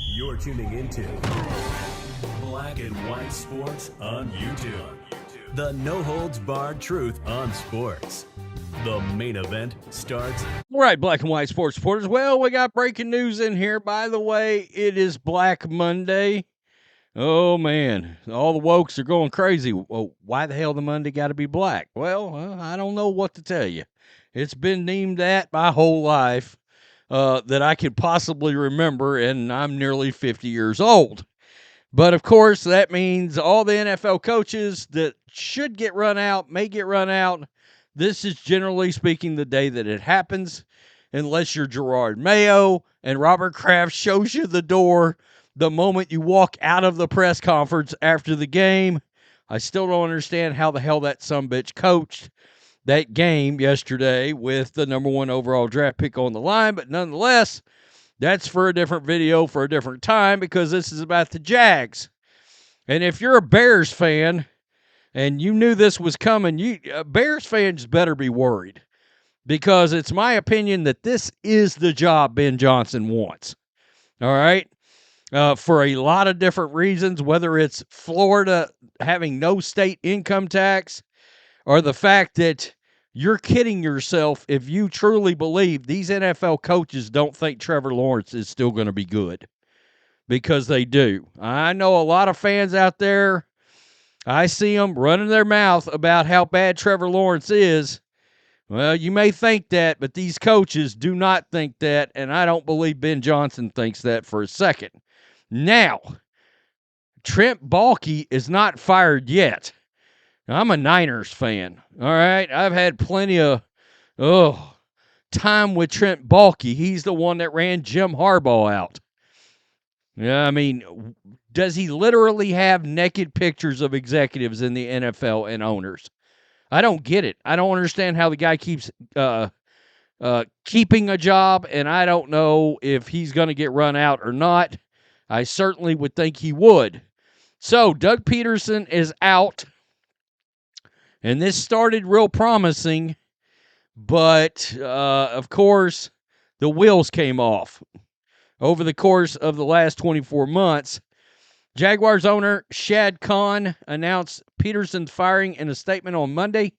You're tuning into Black and White Sports on YouTube. The no-holds-barred truth on sports. The main event starts. All right, Black and White Sports supporters. Well, we got breaking news in here. By the way, it is Black Monday. Oh, man. All the wokes are going crazy. Well, why the hell the Monday got to be black? Well, I don't know what to tell you. It's been named that my whole life that I could possibly remember, and I'm nearly 50 years old. But, of course, that means all the NFL coaches that should get run out may get run out. This is, generally speaking, the day that it happens, unless you're Gerard Mayo and Robert Kraft shows you the door the moment you walk out of the press conference after the game. I still don't understand how the hell that sumbitch coached that game yesterday with the number 1 overall draft pick on the line, but nonetheless, that's for a different video for a different time because this is about the Jags. And if you're a Bears fan and you knew this was coming, Bears fans better be worried because it's my opinion that this is the job Ben Johnson wants. All right? For a lot of different reasons, whether it's Florida having no state income tax or the fact that you're kidding yourself if you truly believe these NFL coaches don't think Trevor Lawrence is still going to be good, because they do. I know a lot of fans out there, I see them running their mouth about how bad Trevor Lawrence is. Well, you may think that, but these coaches do not think that, and I don't believe Ben Johnson thinks that for a second. Now, Trent Baalke is not fired yet. I'm a Niners fan, all right? I've had plenty of time with Trent Baalke. He's the one that ran Jim Harbaugh out. Yeah, I mean, does he literally have naked pictures of executives in the NFL and owners? I don't get it. I don't understand how the guy keeps keeping a job, and I don't know if he's going to get run out or not. I certainly would think he would. So, Doug Peterson is out, and this started real promising, but, of course, the wheels came off. Over the course of the last 24 months, Jaguars owner Shad Khan announced Peterson's firing in a statement on Monday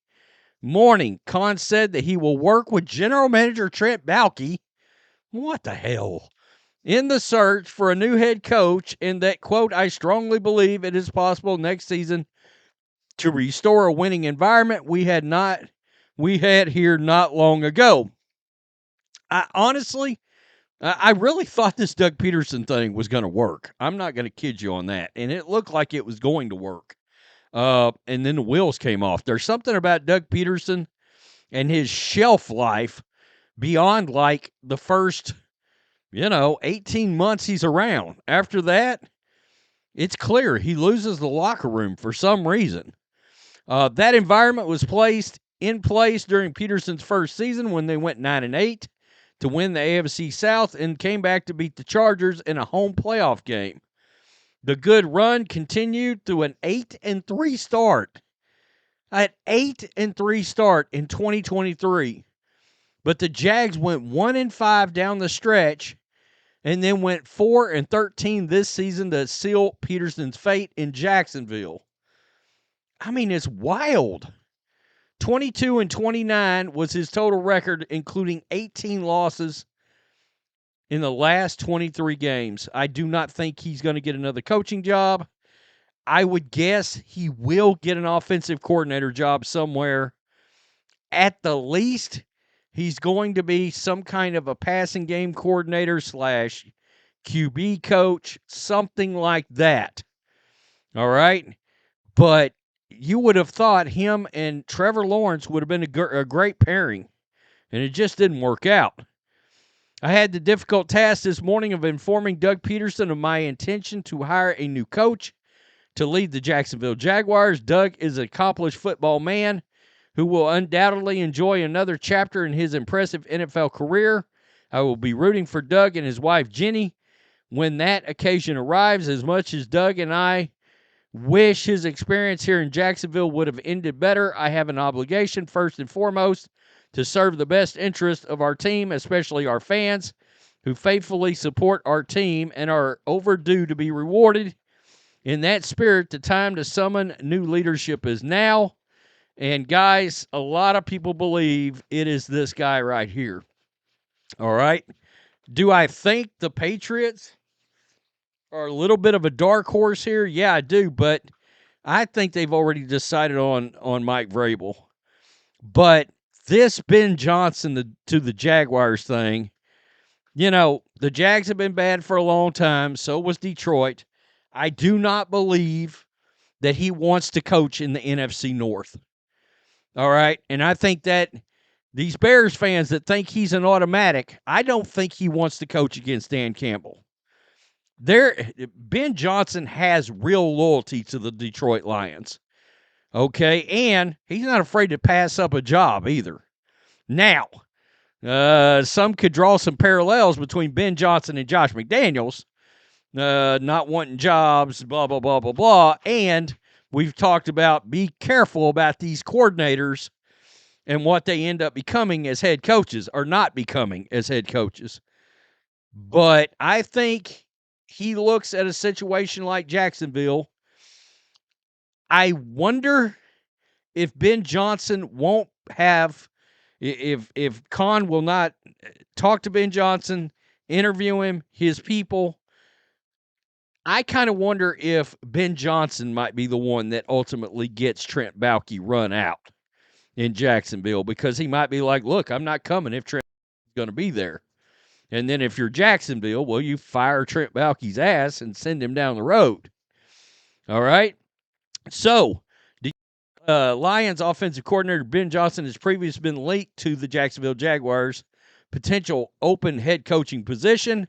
morning. Khan said that he will work with general manager Trent Baalke, what the hell, in the search for a new head coach, and that, quote, I strongly believe it is possible next season to restore a winning environment we had here not long ago. I really thought this Doug Peterson thing was going to work. I'm not going to kid you on that. And it looked like it was going to work. And then the wheels came off. There's something about Doug Peterson and his shelf life beyond like the first, 18 months he's around. After that, it's clear he loses the locker room for some reason. That environment was in place during Peterson's first season when they went 9-8. To win the AFC South and came back to beat the Chargers in a home playoff game. The good run continued through an 8-3 start. An 8-3 start in 2023. But the Jags went 1-5 down the stretch and then went 4-13 this season to seal Peterson's fate in Jacksonville. I mean, it's wild. 22-29 was his total record, including 18 losses in the last 23 games. I do not think he's going to get another coaching job. I would guess he will get an offensive coordinator job somewhere. At the least, he's going to be some kind of a passing game coordinator / QB coach, something like that. All right? But you would have thought him and Trevor Lawrence would have been a great pairing, and it just didn't work out. I had the difficult task this morning of informing Doug Peterson of my intention to hire a new coach to lead the Jacksonville Jaguars. Doug is an accomplished football man who will undoubtedly enjoy another chapter in his impressive NFL career. I will be rooting for Doug and his wife, Jenny, when that occasion arrives. As much as Doug and I wish his experience here in Jacksonville would have ended better, I have an obligation, first and foremost, to serve the best interest of our team, especially our fans. who faithfully support our team and are overdue to be rewarded. In that spirit, the time to summon new leadership is now. And guys, a lot of people believe it is this guy right here. All right. Do I think the Patriots are a little bit of a dark horse here? Yeah, I do, but I think they've already decided on Mike Vrabel. But this Ben Johnson to the Jaguars thing, the Jags have been bad for a long time. So was Detroit. I do not believe that he wants to coach in the NFC North. All right. And I think that these Bears fans that think he's an automatic, I don't think he wants to coach against Dan Campbell. Ben Johnson has real loyalty to the Detroit Lions. Okay. And he's not afraid to pass up a job either. Now, some could draw some parallels between Ben Johnson and Josh McDaniels, not wanting jobs, blah, blah, blah, blah, blah. And we've talked about be careful about these coordinators and what they end up becoming as head coaches or not becoming as head coaches. But I think he looks at a situation like Jacksonville. I wonder if Ben Johnson won't have, if Khan will not talk to Ben Johnson, interview him, his people. I kind of wonder if Ben Johnson might be the one that ultimately gets Trent Baalke run out in Jacksonville, because he might be like, look, I'm not coming if Trent is going to be there. And then if you're Jacksonville, well, you fire Trent Baalke's ass and send him down the road. All right? So, the Lions offensive coordinator Ben Johnson has previously been linked to the Jacksonville Jaguars' potential open head coaching position.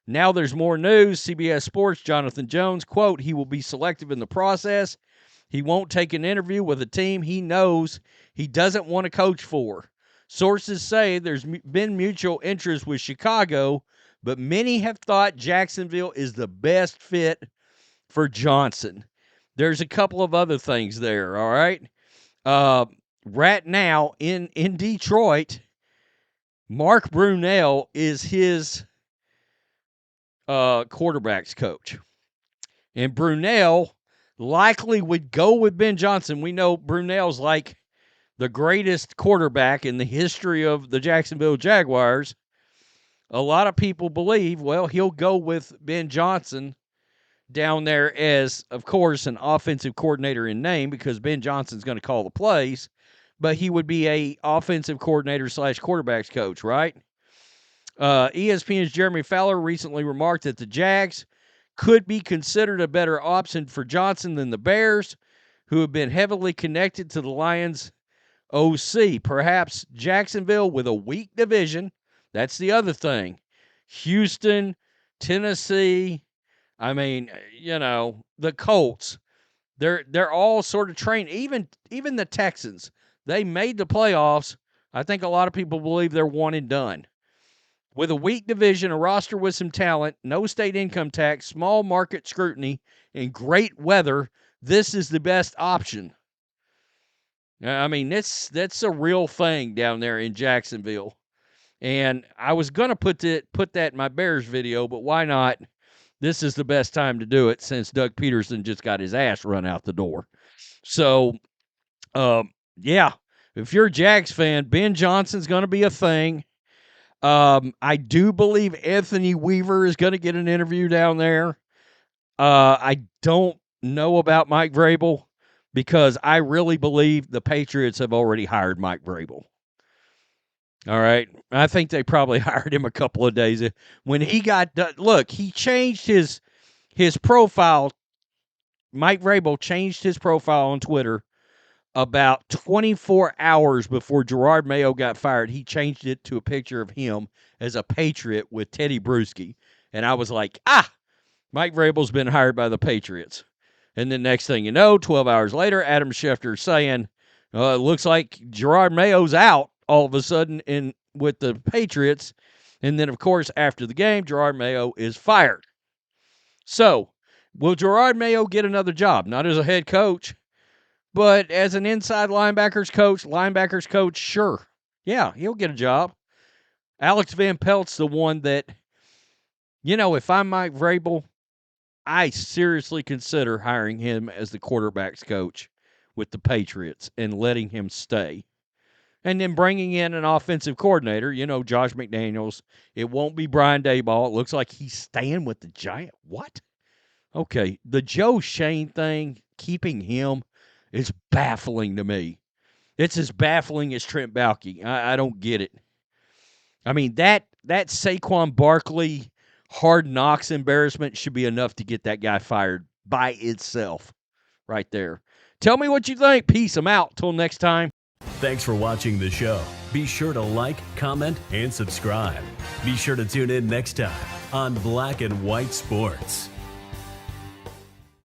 Now there's more news. CBS Sports' Jonathan Jones, quote, he will be selective in the process. He won't take an interview with a team he knows he doesn't want to coach for. Sources say there's been mutual interest with Chicago, but many have thought Jacksonville is the best fit for Johnson. There's a couple of other things there, all right? Right now in Detroit, Mark Brunell is his quarterback's coach. And Brunell likely would go with Ben Johnson. We know Brunell's like the greatest quarterback in the history of the Jacksonville Jaguars. A lot of people believe, well, he'll go with Ben Johnson down there as, of course, an offensive coordinator in name, because Ben Johnson's going to call the plays, but he would be a offensive coordinator / quarterbacks coach, right? ESPN's Jeremy Fowler recently remarked that the Jags could be considered a better option for Johnson than the Bears, who have been heavily connected to the Lions' OC. Perhaps Jacksonville with a weak division. That's the other thing. Houston, Tennessee, the Colts. They're all sort of trained. Even the Texans. They made the playoffs. I think a lot of people believe they're one and done. With a weak division, a roster with some talent, no state income tax, small market scrutiny, and great weather, this is the best option. I mean, that's a real thing down there in Jacksonville. And I was going to put that in my Bears video, but why not? This is the best time to do it since Doug Peterson just got his ass run out the door. So, yeah, if you're a Jags fan, Ben Johnson's going to be a thing. I do believe Anthony Weaver is going to get an interview down there. I don't know about Mike Vrabel, because I really believe the Patriots have already hired Mike Vrabel. All right. I think they probably hired him a couple of days. When he got done, look, he changed his profile. Mike Vrabel changed his profile on Twitter about 24 hours before Gerard Mayo got fired. He changed it to a picture of him as a Patriot with Teddy Bruschi. And I was like, Mike Vrabel's been hired by the Patriots. And then next thing you know, 12 hours later, Adam Schefter saying, it looks like Gerard Mayo's out all of a sudden with the Patriots. And then, of course, after the game, Gerard Mayo is fired. So, will Gerard Mayo get another job? Not as a head coach, but as an inside linebackers coach, sure. Yeah, he'll get a job. Alex Van Pelt's the one that, if I'm Mike Vrabel, I seriously consider hiring him as the quarterback's coach with the Patriots and letting him stay. And then bringing in an offensive coordinator, Josh McDaniels. It won't be Brian Daboll. It looks like he's staying with the Giants. What? Okay, the Joe Shane thing, keeping him, is baffling to me. It's as baffling as Trent Baalke. I don't get it. I mean, that Saquon Barkley hard knocks embarrassment should be enough to get that guy fired by itself right there. Tell me what you think. Peace. I'm out. Till next time. Thanks for watching the show. Be sure to like, comment, and subscribe. Be sure to tune in next time on Black and White Sports.